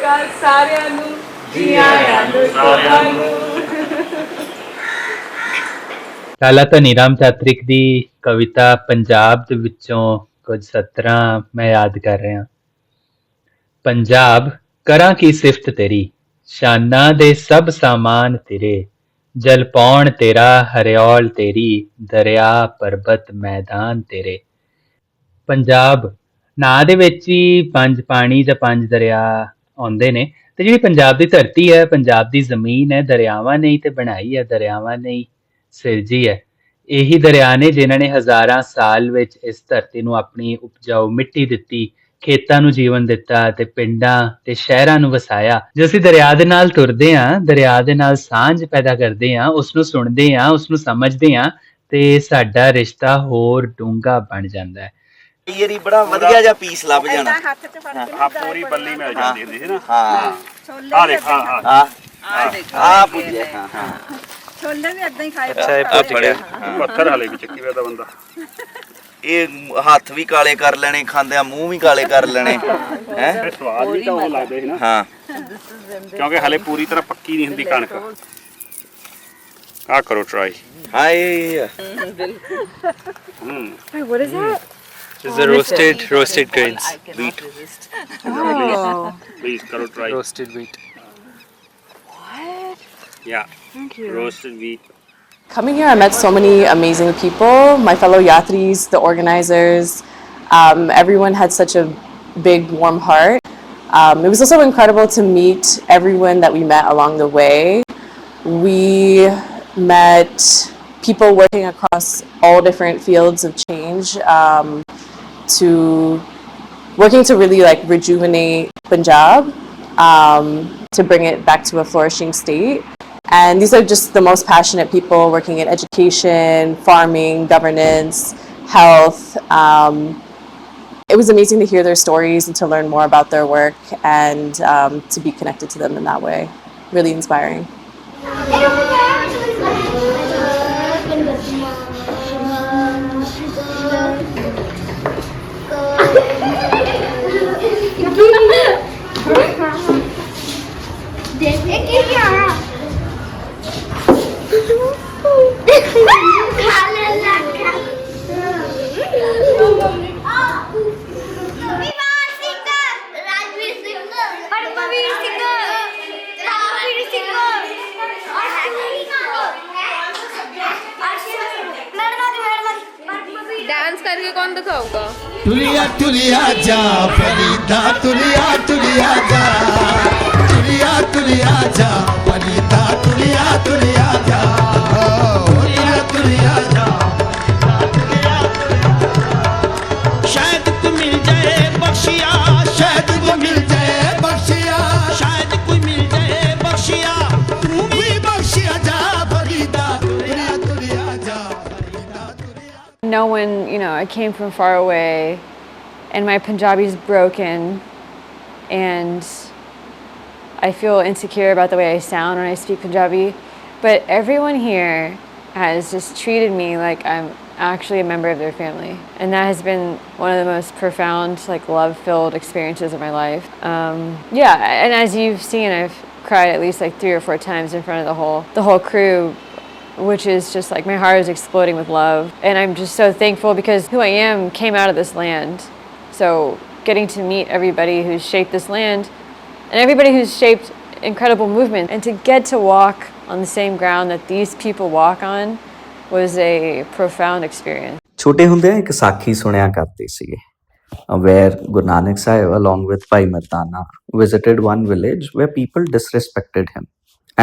ਅਕਾਲ ਸਾਰਿਆਂ ਨੂੰ ਜੀ ਆਇਆਂ ਨੂੰ ਸਾਰਿਆਂ ਨੂੰ। ਲਾਲਾ ਧਨੀ ਰਾਮ ਚਾਤ੍ਰਿਕ ਦੀ ਕਵਿਤਾ ਪੰਜਾਬ ਦੇ ਵਿੱਚੋਂ ਕੁਝ ਸਤਰਾਂ ਮੈਂ ਯਾਦ ਕਰ ਰਿਹਾ। ਪੰਜਾਬ ਕਰਾਂ ਕੀ ਸਿਫਤ ਤੇਰੀ, ਸ਼ਾਨਾਂ ਦੇ ਸਭ ਸਾਮਾਨ ਤੇਰੇ, ਜਲ ਪਾਉਣ ਤੇਰਾ ਹਰਿਆਲ ਤੇਰੀ, ਦਰਿਆ ਪਰਬਤ ਮੈਦਾਨ ਤੇਰੇ। ਪੰਜਾਬ ਨਾਂ ਦੇ ਵਿੱਚ ਹੀ ਪੰਜ ਪਾਣੀ ਜਾਂ ਪੰਜ ਦਰਿਆ ਆਉਂਦੇ ਨੇ, ਤੇ ਜਿਹੜੀ ਪੰਜਾਬ ਦੀ ਧਰਤੀ ਹੈ, ਪੰਜਾਬ ਦੀ ਜ਼ਮੀਨ ਹੈ, ਦਰਿਆਵਾਂ ਨੇ ਹੀ ਤੇ ਬਣਾਈ ਹੈ, ਦਰਿਆਵਾਂ ਨੇ ਹੀ ਸਿਰਜੀ ਹੈ। ਇਹੀ ਦਰਿਆ ਨੇ ਜਿਨ੍ਹਾਂ ਨੇ ਹਜ਼ਾਰਾਂ ਸਾਲ ਵਿੱਚ ਇਸ ਧਰਤੀ ਨੂੰ ਆਪਣੀ ਉਪਜਾਊ ਮਿੱਟੀ ਦਿੱਤੀ, ਖੇਤਾਂ ਨੂੰ ਜੀਵਨ ਦਿੱਤਾ ਤੇ ਪਿੰਡਾਂ ਤੇ ਸ਼ਹਿਰਾਂ ਨੂੰ ਵਸਾਇਆ। ਜੇ ਅਸੀਂ ਦਰਿਆ ਦੇ ਨਾਲ ਤੁਰਦੇ ਹਾਂ, ਦਰਿਆ ਦੇ ਨਾਲ ਸਾਂਝ ਪੈਦਾ ਕਰਦੇ ਹਾਂ, ਉਸਨੂੰ ਸੁਣਦੇ ਹਾਂ, ਉਸਨੂੰ ਸਮਝਦੇ ਹਾਂ, ਤੇ ਸਾਡਾ ਰਿਸ਼ਤਾ ਹੋਰ ਡੂੰਘਾ ਬਣ ਜਾਂਦਾ ਹੈ। ਯਾਰੀ ਬੜਾ ਵਧੀਆ ਜਿਹਾ ਪੀਸ ਲੱਭ ਜਾਣਾ। ਹੱਥ 'ਚ ਫੜ ਕੇ ਆ ਪੂਰੀ ਬੱਲੀ ਮਿਲ ਜਾਂਦੀ ਹੁੰਦੀ ਸੀ ਨਾ। ਹਾਂ ਛੋਲੇ ਆ ਦੇਖ ਆ ਪੁੱਜੇ। ਹਾਂ ਹਾਂ ਛੋਲੇ ਵੀ ਏਦਾਂ ਹੀ ਖਾਏ। ਅੱਛਾ ਇਹ ਬੜੇ ਪੱਥਰ ਹਲੇ ਵੀ ਚੱਕੀ ਵੇ ਦਾ ਬੰਦਾ। ਇਹ ਹੱਥ ਵੀ ਕਾਲੇ ਕਰ ਲੈਣੇ, ਖਾਂਦਿਆਂ ਮੂੰਹ ਵੀ ਕਾਲੇ ਕਰ ਲੈਣੇ ਹੈ। ਇਹ ਸਵਾਦ ਵੀ ਤਾਂ ਉਹ ਲੱਗਦੇ ਸੀ ਨਾ, ਹਾਂ ਕਿਉਂਕਿ ਹਲੇ ਪੂਰੀ ਤਰ੍ਹਾਂ ਪੱਕੀ ਨਹੀਂ ਹੁੰਦੀ ਕਣਕ। ਆ ਕਰੋ ਟਰਾਈ। ਹਾਏ What is that? This is the roasted grains. ਬੀਟ ਪਲੀਜ਼ ਕਰੋ try. Roasted wheat. Ya roasted wheat. Coming here, I met so many amazing people, my fellow yatris, the organizers. Everyone had such a big, warm heart. It was also incredible to meet everyone that we met along the way. We met people working across all different fields of change, working to really like rejuvenate Punjab, to bring it back to a flourishing state. And these are just the most passionate people working in education, farming, governance, health. It was amazing to hear their stories and to learn more about their work and to be connected to them in that way. Really inspiring. Dance करके कौन दिखाऊगा? टुलिया टुलिया जा फरीदा, टुलिया टुलिया जा, टुलिया टुलिया जा फरीदा, टुलिया टुलिया जा, टुलिया टुलिया जा, शायद कोई मिल जाए बख्शिया, शायद कोई मिल जाए बख्शिया, शायद कोई मिल जाए बख्शिया, तू भी बख्शिया जा फरीदा, टुलिया टुलिया जा Farida, टुलिया। No one, I came from far away and my Punjabi is broken and I feel insecure about the way I sound when I speak Punjabi, but everyone here has just treated me like I'm actually a member of their family, and that has been one of the most profound, like, love-filled experiences of my life. And as you've seen, I've cried at least like 3 or 4 times in front of the whole crew, which is just like my heart is exploding with love, and I'm just so thankful because who I am came out of this land. So getting to meet everybody who's shaped this land and everybody who's shaped incredible movement, and to get to walk on the same ground that these people walk on was a profound experience. ਛੋਟੇ ਹੁੰਦਿਆਂ ਇੱਕ ਸਾਖੀ ਸੁਣਿਆ ਕਰਦੇ ਸੀਗੇ, where Guru Nanak Sahib along with Bhai Mardana visited one village where people disrespected him,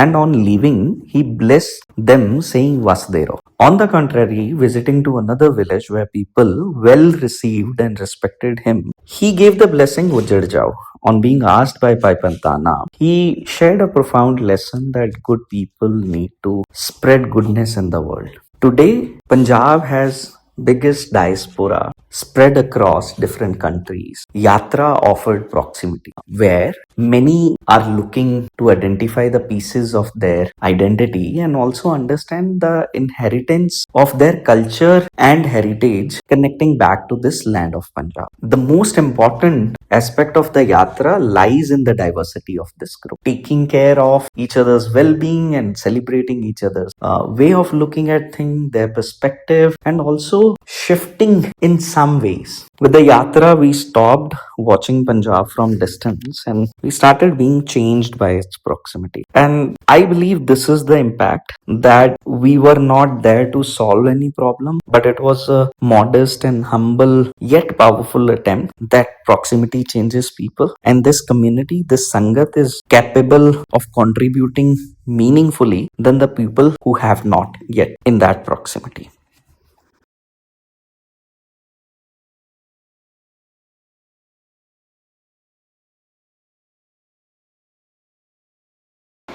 and on leaving he blessed them saying Vasudeva. On the contrary, visiting to another village where people well received and respected him, he gave the blessing Ujjad Jao. On being asked by Bhai Mardana, he shared a profound lesson that good people need to spread goodness in the world. Today, Punjab has biggest diaspora spread across different countries. Yatra offered proximity, where many are looking to identify the pieces of their identity and also understand the inheritance of their culture and heritage connecting back to this land of Punjab. The most important aspect of the Yatra lies in the diversity of this group, taking care of each other's well-being and celebrating each other's way of looking at things, their perspective, and also shifting in some ways. With the Yatra, we stopped watching Punjab from distance and we started being changed by its proximity. And I believe this is the impact, that we were not there to solve any problem, but it was a modest and humble yet powerful attempt that proximity changes people. And this community, this Sangat, is capable of contributing meaningfully than the people who have not yet in that proximity.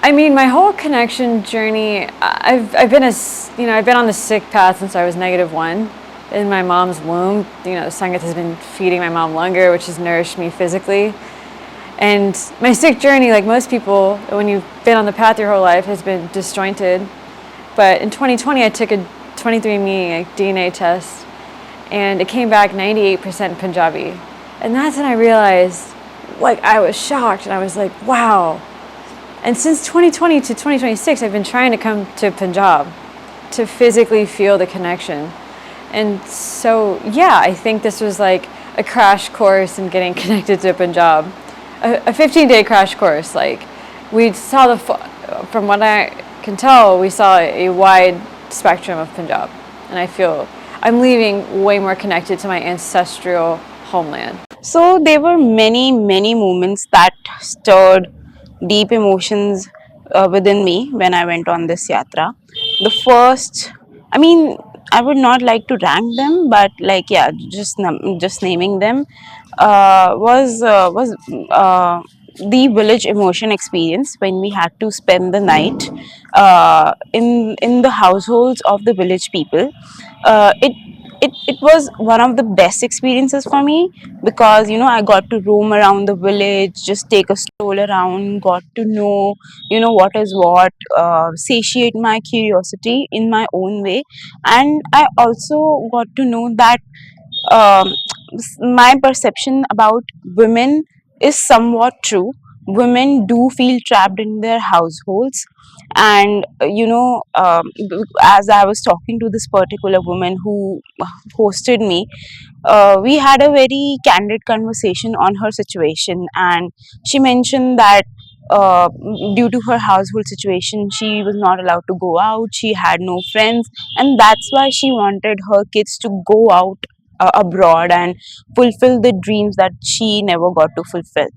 I mean, my whole connection journey, I've been I've been on the sick path since I was -1 in my mom's womb. Sangat has been feeding my mom langar, which has nourished me physically. And my sick journey, like most people, when you've been on the path your whole life, has been disjointed. But in 2020, I took a 23andMe DNA test, and it came back 98% Punjabi. And that's when I realized, I was shocked, and I was like, wow. And since 2020 to 2026, I've been trying to come to Punjab to physically feel the connection. And so, yeah, I think this was like a crash course in getting connected to Punjab. A 15-day crash course. We saw from what I can tell, we saw a wide spectrum of Punjab. And I feel I'm leaving way more connected to my ancestral homeland. So there were many, many moments that stirred deep emotions within me when I went on this yatra. The first, I would not like to rank them, but just naming them was the village emotion experience when we had to spend the night in the households of the village people. It was one of the best experiences for me because I got to roam around the village, just take a stroll around, got to know what is what, satiate my curiosity in my own way. And I also got to know that um, my perception about women is somewhat true. Women do feel trapped in their households, and as I was talking to this particular woman who hosted me, we had a very candid conversation on her situation, and she mentioned that due to her household situation, she was not allowed to go out, she had no friends, and that's why she wanted her kids to go out abroad and fulfill the dreams that she never got to fulfill.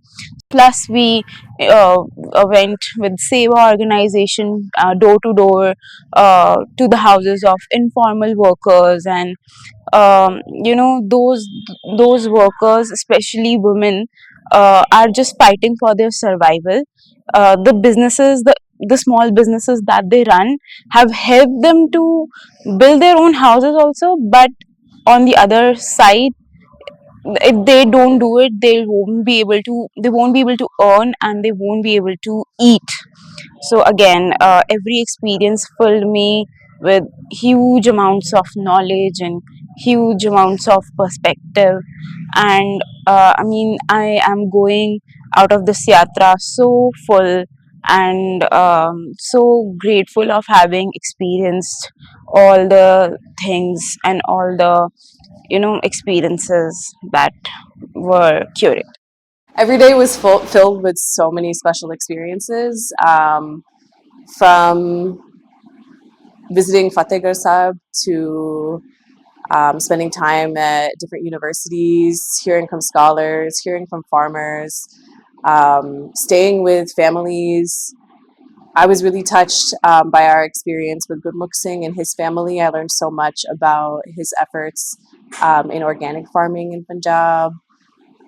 Plus, we went with Seva organization door to door to the houses of informal workers, and those workers, especially women, are just fighting for their survival. The small businesses that they run have helped them to build their own houses also, but on the other side, if they don't do it, they won't be able to earn, and they won't be able to eat. So again, every experience filled me with huge amounts of knowledge and huge amounts of perspective. And I am going out of this yatra so full and so grateful of having experienced all the things and all the experiences that were curated. Every day was filled with so many special experiences, from visiting Fatehgarh Sahib to spending time at different universities, hearing from scholars, hearing from farmers, staying with families. I was really touched by our experience with Gurmukh Singh and his family. I learned so much about his efforts in organic farming in Punjab.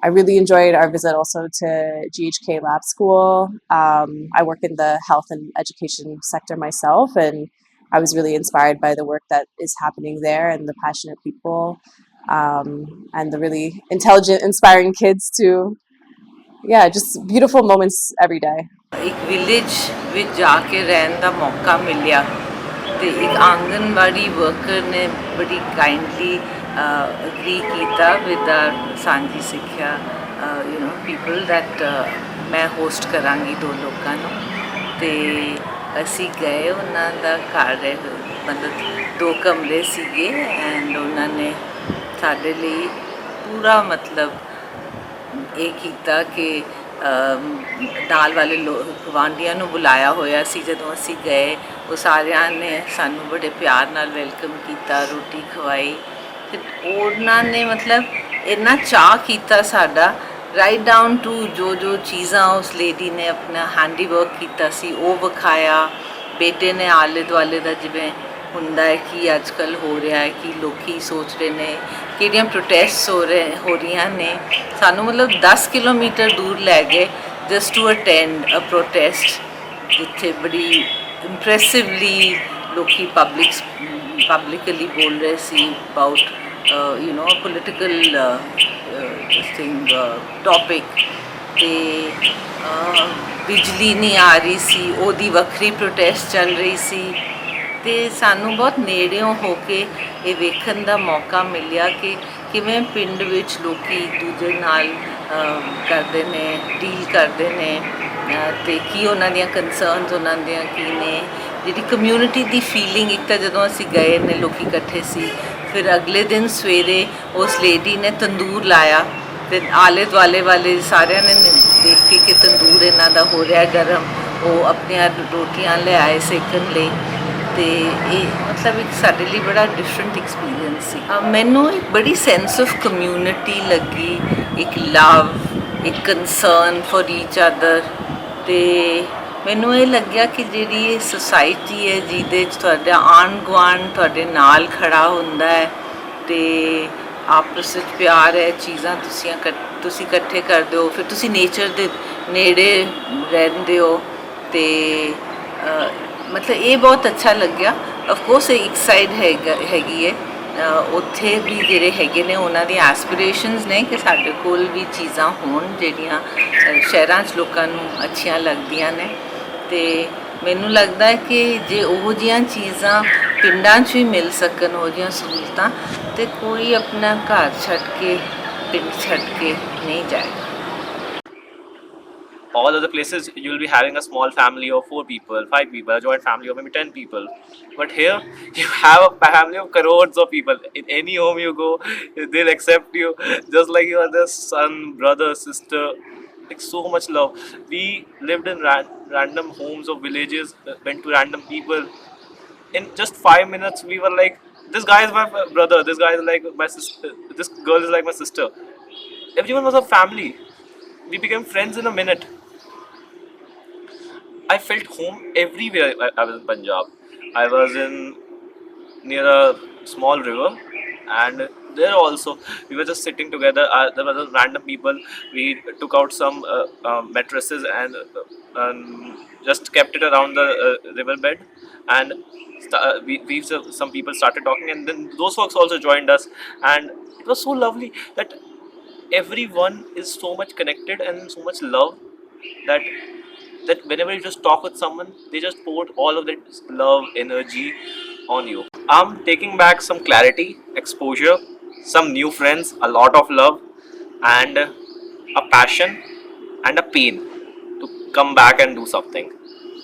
I really enjoyed our visit also to GHK Lab School. I work in the health and education sector myself, and I was really inspired by the work that is happening there and the passionate people, and the really intelligent, inspiring kids too. Yeah, just beautiful moments every day. ਇੱਕ village ਵਿੱਚ ਜਾ ਕੇ ਰਹਿਣ ਦਾ ਮੌਕਾ ਮਿਲਿਆ ਤੇ ਇੱਕ anganwadi worker ਨੇ ਬੜੀ ਕਾਈਂਡਲੀ ਅਗਰੀ ਕੀਤਾ ਵਿਦ ਸਾਂਝੀ ਸਿੱਖਿਆ ਪੀਪਲ ਦੈਟ ਮੈਂ ਹੋਸਟ ਕਰਾਂਗੀ 2 ਲੋਕਾਂ ਨੂੰ ਤੇ ਅਸੀਂ ਗਏ ਉਹਨਾਂ ਦਾ ਘਰ ਮਤਲਬ 2 ਕਮਰੇ ਸੀਗੇ ਐਂਡ ਉਹਨਾਂ ਨੇ ਸਾਡੇ ਲਈ ਪੂਰਾ ਮਤਲਬ ਇਹ ਕੀਤਾ ਕਿ ਨਾਲ ਵਾਲੇ ਗਵਾਂਢੀਆਂ ਨੂੰ ਬੁਲਾਇਆ ਹੋਇਆ ਸੀ ਜਦੋਂ ਅਸੀਂ ਗਏ ਉਹ ਸਾਰਿਆਂ ਨੇ ਸਾਨੂੰ ਬੜੇ ਪਿਆਰ ਨਾਲ ਵੈਲਕਮ ਕੀਤਾ ਰੋਟੀ ਖਵਾਈ ਤੇ ਉਹਨਾਂ ਨੇ ਮਤਲਬ ਇੰਨਾ ਚਾਅ ਕੀਤਾ ਸਾਡਾ ਰਾਈਟ ਡਾਊਨ ਟੂ ਜੋ ਚੀਜ਼ਾਂ ਉਸ ਲੇਡੀ ਨੇ ਆਪਣਾ ਹੈਂਡੀ ਵਰਕ ਕੀਤਾ ਸੀ ਉਹ ਵਿਖਾਇਆ ਬੇਟੇ ਨੇ ਆਲੇ ਦੁਆਲੇ ਦਾ ਜਿਵੇਂ ਹੁੰਦਾ ਹੈ ਕਿ ਅੱਜ ਕੱਲ੍ਹ ਹੋ ਰਿਹਾ ਹੈ ਕਿ ਲੋਕੀ ਸੋਚ ਰਹੇ ਨੇ ਕਿਹੜੀਆਂ ਪ੍ਰੋਟੈਸਟਸ ਹੋ ਰਹੀਆਂ ਨੇ ਸਾਨੂੰ ਮਤਲਬ 10 ਕਿਲੋਮੀਟਰ ਦੂਰ ਲੈ ਗਏ just to attend a protest ਜਿੱਥੇ ਬੜੀ ਇੰਪ੍ਰੈਸਿਵਲੀ ਲੋਕੀ ਪਬਲਿਕਲੀ ਬੋਲ ਰਹੇ ਸੀ ਅਬਾਊਟ ਪੋਲੀਟੀਕਲ ਟੌਪਿਕ ਤੇ ਬਿਜਲੀ ਨਹੀਂ ਆ ਰਹੀ ਸੀ ਉਹਦੀ ਵੱਖਰੀ ਪ੍ਰੋਟੈਸਟ ਚੱਲ ਰਹੀ ਸੀ ਤੇ ਸਾਨੂੰ ਬਹੁਤ ਨੇੜਿਓਂ ਹੋ ਕੇ ਇਹ ਵੇਖਣ ਦਾ ਮੌਕਾ ਮਿਲਿਆ ਕਿ ਕਿਵੇਂ ਪਿੰਡ ਵਿੱਚ ਲੋਕੀ ਦੂਜੇ ਨਾਲ ਕਰਦੇ ਨੇ ਡੀਲ ਕਰਦੇ ਨੇ ਤੇ ਕੀ ਉਹਨਾਂ ਦੀਆਂ ਕੰਸਰਨਸ ਉਹਨਾਂ ਦੀਆਂ ਕੀ ਨੇ ਜਿਹੜੀ ਕਮਿਊਨਿਟੀ ਦੀ ਫੀਲਿੰਗ ਇੱਕ ਤਾਂ ਜਦੋਂ ਅਸੀਂ ਗਏ ਨੇ ਲੋਕੀ ਇਕੱਠੇ ਸੀ ਫਿਰ ਅਗਲੇ ਦਿਨ ਸਵੇਰੇ ਉਸ ਲੇਡੀ ਨੇ ਤੰਦੂਰ ਲਾਇਆ ਤੇ ਆਲੇ ਦੁਆਲੇ ਵਾਲੇ ਸਾਰਿਆਂ ਨੇ ਦੇਖ ਕੇ ਕਿ ਤੰਦੂਰ ਇਹਨਾਂ ਦਾ ਹੋ ਰਿਹਾ ਗਰਮ ਉਹ ਆਪਣੀਆਂ ਰੋਟੀਆਂ ਲੈ ਆਏ ਸੇਕਣ ਲਈ ਤੇ ਇਹ ਮਤਲਬ ਇੱਕ ਸਾਡੇ ਲਈ ਬੜਾ ਡਿਫਰੈਂਟ ਐਕਸਪੀਰੀਅੰਸ ਸੀ ਮੈਨੂੰ ਇੱਕ ਬੜੀ ਸੈਂਸ ਆਫ ਕਮਿਊਨਿਟੀ ਲੱਗੀ ਇੱਕ ਲਵ ਇੱਕ ਕੰਸਰਨ ਫॉर ਈਚ ਅਦਰ ਤੇ ਮੈਨੂੰ ਇਹ ਲੱਗਿਆ ਕਿ ਜਿਹੜੀ ਇਹ ਸੁਸਾਇਟੀ ਹੈ ਜਿਹਦੇ 'ਚ ਤੁਹਾਡਾ ਆਂਢ ਗੁਆਂਢ ਤੁਹਾਡੇ ਨਾਲ ਖੜਾ ਹੁੰਦਾ ਹੈ ਤੇ ਆਪਸ ਵਿੱਚ ਪਿਆਰ ਹੈ ਚੀਜ਼ਾਂ ਤੁਸੀਂ ਇਕੱਠੇ ਕਰਦੇ ਹੋ ਫਿਰ ਤੁਸੀਂ ਨੇਚਰ ਦੇ ਨੇੜੇ ਰਹਿੰਦੇ ਹੋ ਤੇ ਮਤਲਬ ਇਹ ਬਹੁਤ ਅੱਛਾ ਲੱਗਿਆ ਆਫ ਕੋਰਸ ਇੱਕ ਸਾਈਡ ਹੈਗੀ ਹੈ ਉੱਥੇ ਵੀ ਜਿਹੜੇ ਹੈਗੇ ਨੇ ਉਹਨਾਂ ਦੀਆਂ ਐਸਪੀਰੇਸ਼ਨਸ ਨੇ ਕਿ ਸਾਡੇ ਕੋਲ ਵੀ ਚੀਜ਼ਾਂ ਹੋਣ ਜਿਹੜੀਆਂ ਸ਼ਹਿਰਾਂ 'ਚ ਲੋਕਾਂ ਨੂੰ ਅੱਛੀਆਂ ਲੱਗਦੀਆਂ ਨੇ ਤੇ ਮੈਨੂੰ ਲੱਗਦਾ ਹੈ ਕਿ ਜੇ ਉਹੋ ਜਿਹੀਆਂ ਚੀਜ਼ਾਂ ਪਿੰਡਾਂ 'ਚ ਵੀ ਮਿਲ ਸਕਣ ਉਹੋ ਜਿਹੀਆਂ ਸਹੂਲਤਾਂ ਤੇ ਕੋਈ ਆਪਣਾ ਘਰ ਛੱਡ ਕੇ ਪਿੰਡ ਛੱਡ ਕੇ ਨਹੀਂ ਜਾਏਗਾ all other places you will be having a small family of 4 people, 5 people, a joint family of maybe 10 people. But here you have a family of crores of people. In any home you go, they'll accept you just like you are their son, brother, sister. Like so much love. We lived in random homes of villages, went to random people. In just 5 minutes we were like, this guy is my brother, this guy is like my sister, this girl is like my sister. Everyone was a family. We became friends in a minute. I felt home everywhere I was in Punjab. I was near a small river and there also we were just sitting together. There were random people. We took out some mattresses and just kept it around the riverbed and some people started talking and then those folks also joined us and it was so lovely that everyone is so much connected and so much love that whenever you just talk with someone they just pour all of that love energy on you. I'm taking back some clarity, exposure, some new friends, a lot of love and a passion and a pain to come back and do something.